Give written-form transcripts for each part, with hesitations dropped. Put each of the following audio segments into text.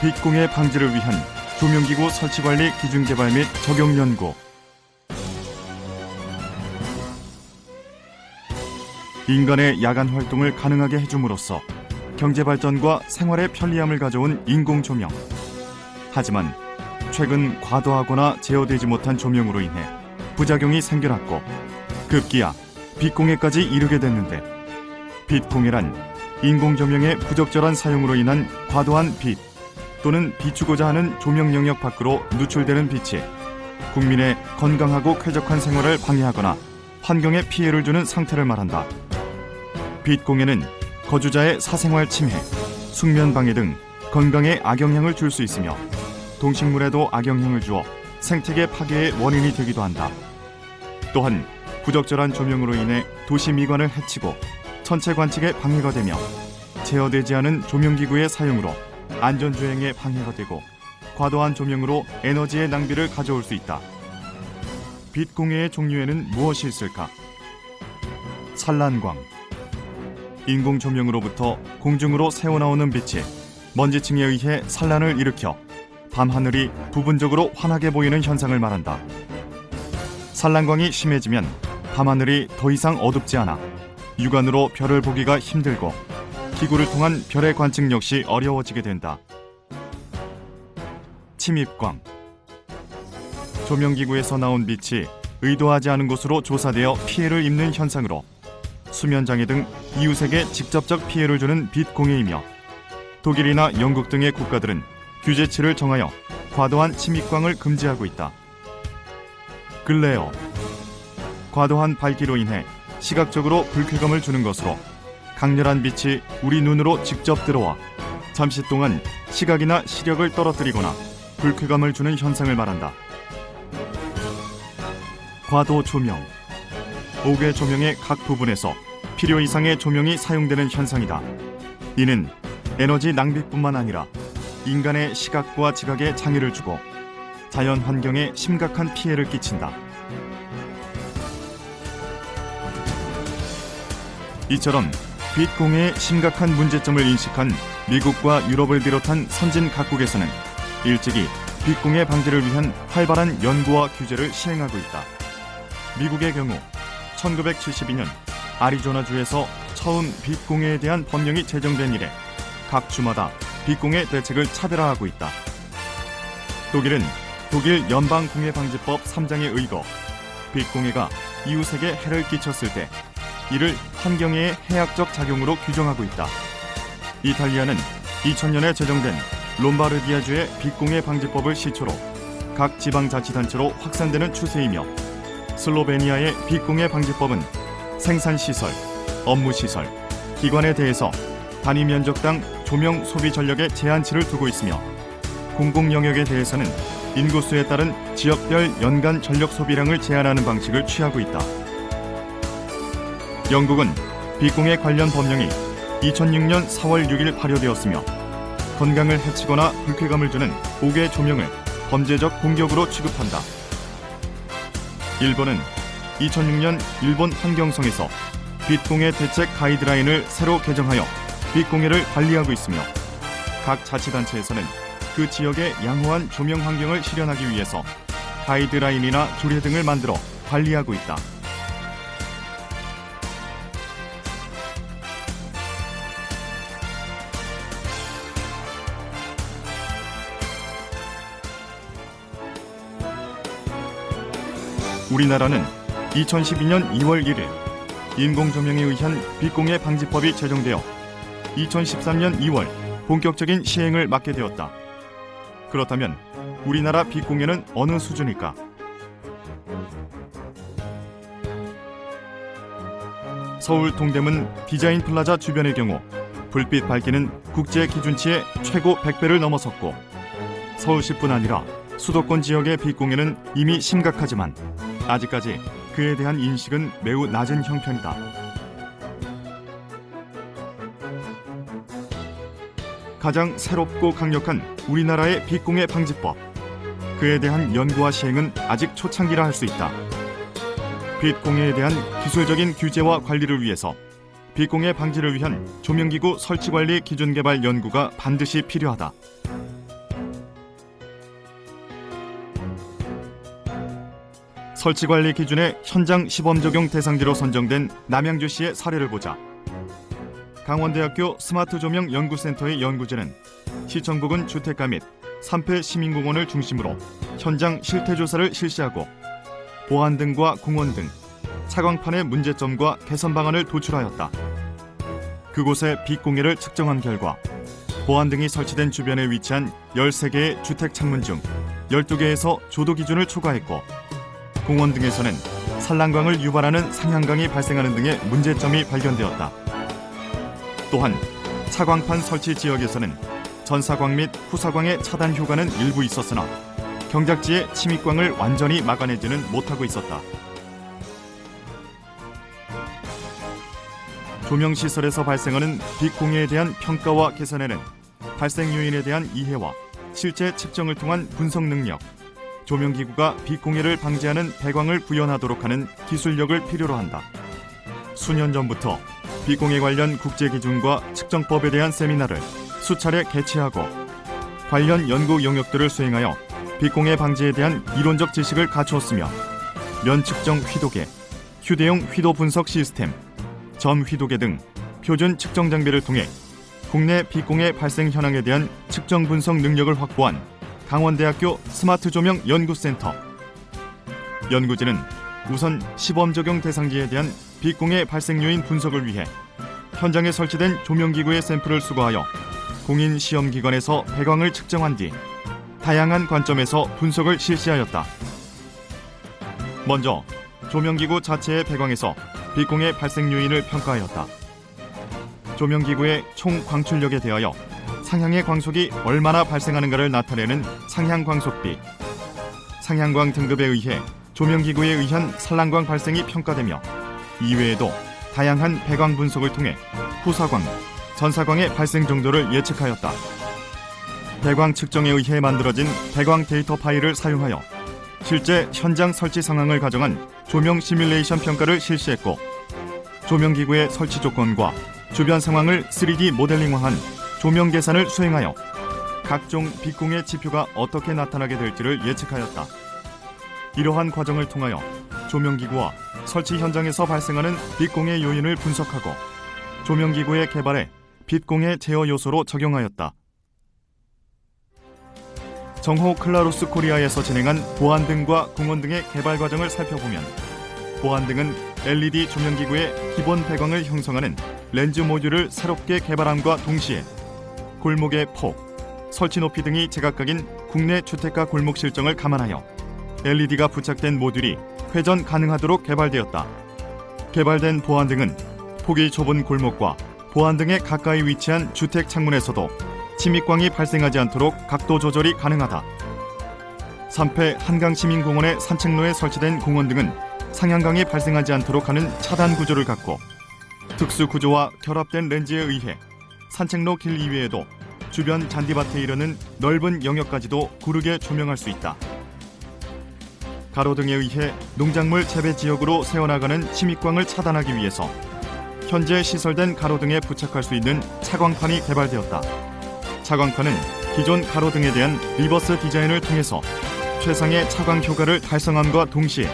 빛공해 방지를 위한 조명기구 설치관리 기준 개발 및 적용 연구. 인간의 야간 활동을 가능하게 해줌으로써 경제 발전과 생활의 편리함을 가져온 인공 조명. 하지만 최근 과도하거나 제어되지 못한 조명으로 인해 부작용이 생겨났고 급기야 빛공해까지 이르게 됐는데, 빛공해란 인공 조명의 부적절한 사용으로 인한 과도한 빛 또는 비추고자 하는 조명 영역 밖으로 누출되는 빛이 국민의 건강하고 쾌적한 생활을 방해하거나 환경에 피해를 주는 상태를 말한다. 빛공해는 거주자의 사생활 침해, 숙면 방해 등 건강에 악영향을 줄 수 있으며 동식물에도 악영향을 주어 생태계 파괴의 원인이 되기도 한다. 또한 부적절한 조명으로 인해 도시 미관을 해치고 천체 관측에 방해가 되며 제어되지 않은 조명기구의 사용으로 안전주행에 방해가 되고 과도한 조명으로 에너지의 낭비를 가져올 수 있다. 빛공해의 종류에는 무엇이 있을까? 산란광. 인공 조명으로부터 공중으로 새어나오는 빛이 먼지층에 의해 산란을 일으켜 밤하늘이 부분적으로 환하게 보이는 현상을 말한다. 산란광이 심해지면 밤하늘이 더 이상 어둡지 않아 육안으로 별을 보기가 힘들고 기구를 통한 별의 관측 역시 어려워지게 된다. 침입광. 조명기구에서 나온 빛이 의도하지 않은 곳으로 조사되어 피해를 입는 현상으로 수면장애 등 이웃에게 직접적 피해를 주는 빛공해이며, 독일이나 영국 등의 국가들은 규제치를 정하여 과도한 침입광을 금지하고 있다. 글레어. 과도한 밝기로 인해 시각적으로 불쾌감을 주는 것으로 강렬한 빛이 우리 눈으로 직접 들어와 잠시 동안 시각이나 시력을 떨어뜨리거나 불쾌감을 주는 현상을 말한다. 과도 조명. 옥외 조명의 각 부분에서 필요 이상의 조명이 사용되는 현상이다. 이는 에너지 낭비뿐만 아니라 인간의 시각과 지각에 장애를 주고 자연 환경에 심각한 피해를 끼친다. 이처럼 빛공해의 심각한 문제점을 인식한 미국과 유럽을 비롯한 선진 각국에서는 일찍이 빛공해 방지를 위한 활발한 연구와 규제를 시행하고 있다. 미국의 경우 1972년 아리조나주에서 처음 빛공해에 대한 법령이 제정된 이래 각 주마다 빛공해 대책을 차별화하고 있다. 독일은 독일 연방공해방지법 3장에 의거 빛공해가 이웃에게 해를 끼쳤을 때 이를 환경해의 해악적 작용으로 규정하고 있다. 이탈리아는 2000년에 제정된 롬바르디아주의 빛공해 방지법을 시초로 각 지방자치단체로 확산되는 추세이며, 슬로베니아의 빛공해 방지법은 생산시설, 업무시설, 기관에 대해서 단위 면적당 조명 소비 전력의 제한치를 두고 있으며, 공공영역에 대해서는 인구수에 따른 지역별 연간 전력 소비량을 제한하는 방식을 취하고 있다. 영국은 빛공해 관련 법령이 2006년 4월 6일 발효되었으며, 건강을 해치거나 불쾌감을 주는 옥외 조명을 범죄적 공격으로 취급한다. 일본은 2006년 일본 환경성에서 빛공해 대책 가이드라인을 새로 개정하여 빛공해를 관리하고 있으며, 각 자치단체에서는 그 지역의 양호한 조명 환경을 실현하기 위해서 가이드라인이나 조례 등을 만들어 관리하고 있다. 우리나라는 2012년 2월 1일 인공조명에 의한 빛공해 방지법이 제정되어 2013년 2월 본격적인 시행을 맡게 되었다. 그렇다면 우리나라 빛공해는 어느 수준일까? 서울 동대문 디자인 플라자 주변의 경우 불빛 밝기는 국제 기준치의 최고 100배를 넘어섰고, 서울시뿐 아니라 수도권 지역의 빛공해는 이미 심각하지만 아직까지 그에 대한 인식은 매우 낮은 형편이다. 가장 새롭고 강력한 우리나라의 빛공해 방지법. 그에 대한 연구와 시행은 아직 초창기라 할 수 있다. 빛공해에 대한 기술적인 규제와 관리를 위해서 빛공해 방지를 위한 조명기구 설치관리 기준 개발 연구가 반드시 필요하다. 설치관리 기준의 현장 시범 적용 대상지로 선정된 남양주시의 사례를 보자. 강원대학교 스마트 조명 연구센터의 연구진은 시청 부근 주택가 및 산패 시민공원을 중심으로 현장 실태조사를 실시하고 보안등과 공원 등 차광판의 문제점과 개선 방안을 도출하였다. 그곳의 빛 공해를 측정한 결과 보안등이 설치된 주변에 위치한 13개의 주택 창문 중 12개에서 조도 기준을 초과했고, 공원 등에서는 산란광을 유발하는 상향광이 발생하는 등의 문제점이 발견되었다. 또한 차광판 설치 지역에서는 전사광 및 후사광의 차단 효과는 일부 있었으나 경작지의 침입광을 완전히 막아내지는 못하고 있었다. 조명시설에서 발생하는 빛 공해에 대한 평가와 개선에는 발생 요인에 대한 이해와 실제 측정을 통한 분석 능력, 조명기구가 빛 공해를 방지하는 배광을 구현하도록 하는 기술력을 필요로 한다. 수년 전부터 빛 공해 관련 국제 기준과 측정법에 대한 세미나를 수차례 개최하고 관련 연구 영역들을 수행하여 빛 공해 방지에 대한 이론적 지식을 갖추었으며, 면측정 휘도계, 휴대용 휘도 분석 시스템, 점 휘도계 등 표준 측정 장비를 통해 국내 빛 공해 발생 현황에 대한 측정 분석 능력을 확보한 강원대학교 스마트 조명 연구센터. 연구진은 우선 시범 적용 대상지에 대한 빛 공해 발생 요인 분석을 위해 현장에 설치된 조명기구의 샘플을 수거하여 공인 시험기관에서 배광을 측정한 뒤 다양한 관점에서 분석을 실시하였다. 먼저 조명기구 자체의 배광에서 빛 공해 발생 요인을 평가하였다. 조명기구의 총 광출력에 대하여 상향의 광속이 얼마나 발생하는가를 나타내는 상향광속비, 상향광 등급에 의해 조명기구에 의한 산란광 발생이 평가되며, 이외에도 다양한 배광 분석을 통해 후사광, 전사광의 발생 정도를 예측하였다. 배광 측정에 의해 만들어진 배광 데이터 파일을 사용하여 실제 현장 설치 상황을 가정한 조명 시뮬레이션 평가를 실시했고, 조명기구의 설치 조건과 주변 상황을 3D 모델링화한 조명 계산을 수행하여 각종 빛 공해 지표가 어떻게 나타나게 될지를 예측하였다. 이러한 과정을 통하여 조명기구와 설치 현장에서 발생하는 빛 공해 요인을 분석하고 조명기구의 개발에 빛 공해 제어 요소로 적용하였다. 정호 클라루스 코리아에서 진행한 보안등과 공원 등의 개발 과정을 살펴보면, 보안등은 LED 조명기구의 기본 배광을 형성하는 렌즈 모듈을 새롭게 개발함과 동시에 골목의 폭, 설치 높이 등이 제각각인 국내 주택가 골목 실정을 감안하여 LED가 부착된 모듈이 회전 가능하도록 개발되었다. 개발된 보안등은 폭이 좁은 골목과 보안등에 가까이 위치한 주택 창문에서도 침입광이 발생하지 않도록 각도 조절이 가능하다. 산패 한강시민공원의 산책로에 설치된 공원 등은 상향광이 발생하지 않도록 하는 차단 구조를 갖고 특수 구조와 결합된 렌즈에 의해 산책로 길 이외에도 주변 잔디밭에 이르는 넓은 영역까지도 고르게 조명할 수 있다. 가로등에 의해 농작물 재배 지역으로 새어나가는 침입광을 차단하기 위해서 현재 시설된 가로등에 부착할 수 있는 차광판이 개발되었다. 차광판은 기존 가로등에 대한 리버스 디자인을 통해서 최상의 차광 효과를 달성함과 동시에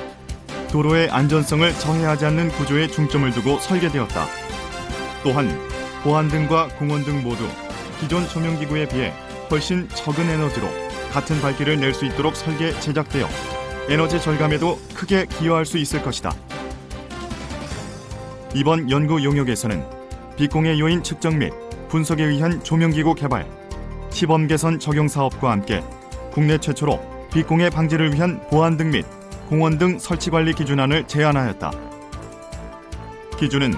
도로의 안전성을 저해하지 않는 구조에 중점을 두고 설계되었다. 또한 보안등과 공원등 모두 기존 조명기구에 비해 훨씬 적은 에너지로 같은 밝기를 낼 수 있도록 설계 제작되어 에너지 절감에도 크게 기여할 수 있을 것이다. 이번 연구 용역에서는 빛공해 요인 측정 및 분석에 의한 조명기구 개발, 시범 개선 적용 사업과 함께 국내 최초로 빛공해 방지를 위한 보안등 및 공원등 설치관리 기준안을 제안하였다. 기준은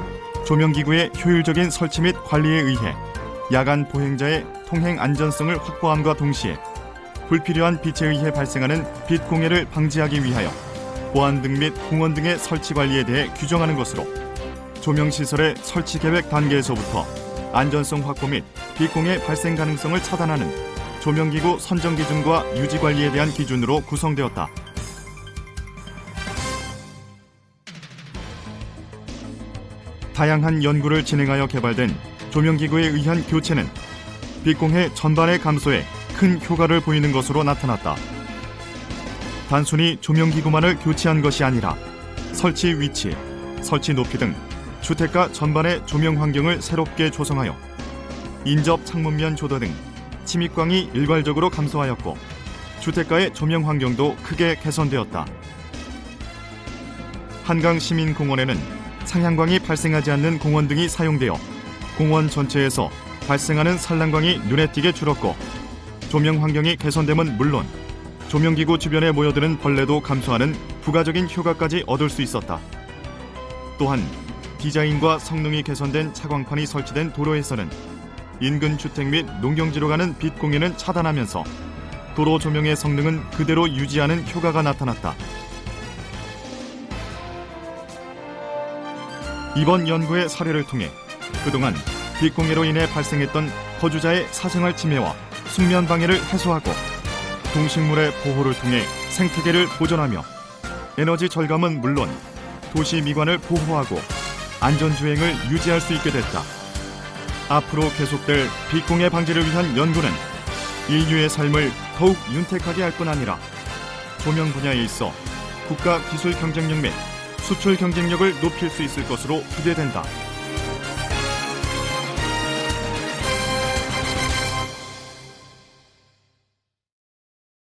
조명기구의 효율적인 설치 및 관리에 의해 야간 보행자의 통행 안전성을 확보함과 동시에 불필요한 빛에 의해 발생하는 빛 공해를 방지하기 위하여 보안등 및 공원 등의 설치 관리에 대해 규정하는 것으로, 조명시설의 설치 계획 단계에서부터 안전성 확보 및 빛 공해 발생 가능성을 차단하는 조명기구 선정 기준과 유지 관리에 대한 기준으로 구성되었다. 다양한 연구를 진행하여 개발된 조명기구에 의한 교체는 빛공해 전반의 감소에 큰 효과를 보이는 것으로 나타났다. 단순히 조명기구만을 교체한 것이 아니라 설치 위치, 설치 높이 등 주택가 전반의 조명 환경을 새롭게 조성하여 인접 창문면 조도 등 침입광이 일괄적으로 감소하였고 주택가의 조명 환경도 크게 개선되었다. 한강시민공원에는 상향광이 발생하지 않는 공원등이 사용되어 공원 전체에서 발생하는 산란광이 눈에 띄게 줄었고 조명 환경이 개선됨은 물론 조명기구 주변에 모여드는 벌레도 감소하는 부가적인 효과까지 얻을 수 있었다. 또한 디자인과 성능이 개선된 차광판이 설치된 도로에서는 인근 주택 및 농경지로 가는 빛 공해는 차단하면서 도로 조명의 성능은 그대로 유지하는 효과가 나타났다. 이번 연구의 사례를 통해 그동안 빛 공해로 인해 발생했던 거주자의 사생활 침해와 숙면 방해를 해소하고 동식물의 보호를 통해 생태계를 보존하며 에너지 절감은 물론 도시 미관을 보호하고 안전주행을 유지할 수 있게 됐다. 앞으로 계속될 빛 공해 방지를 위한 연구는 인류의 삶을 더욱 윤택하게 할 뿐 아니라 조명 분야에 있어 국가 기술 경쟁력 및 수출 경쟁력을 높일 수 있을 것으로 기대된다.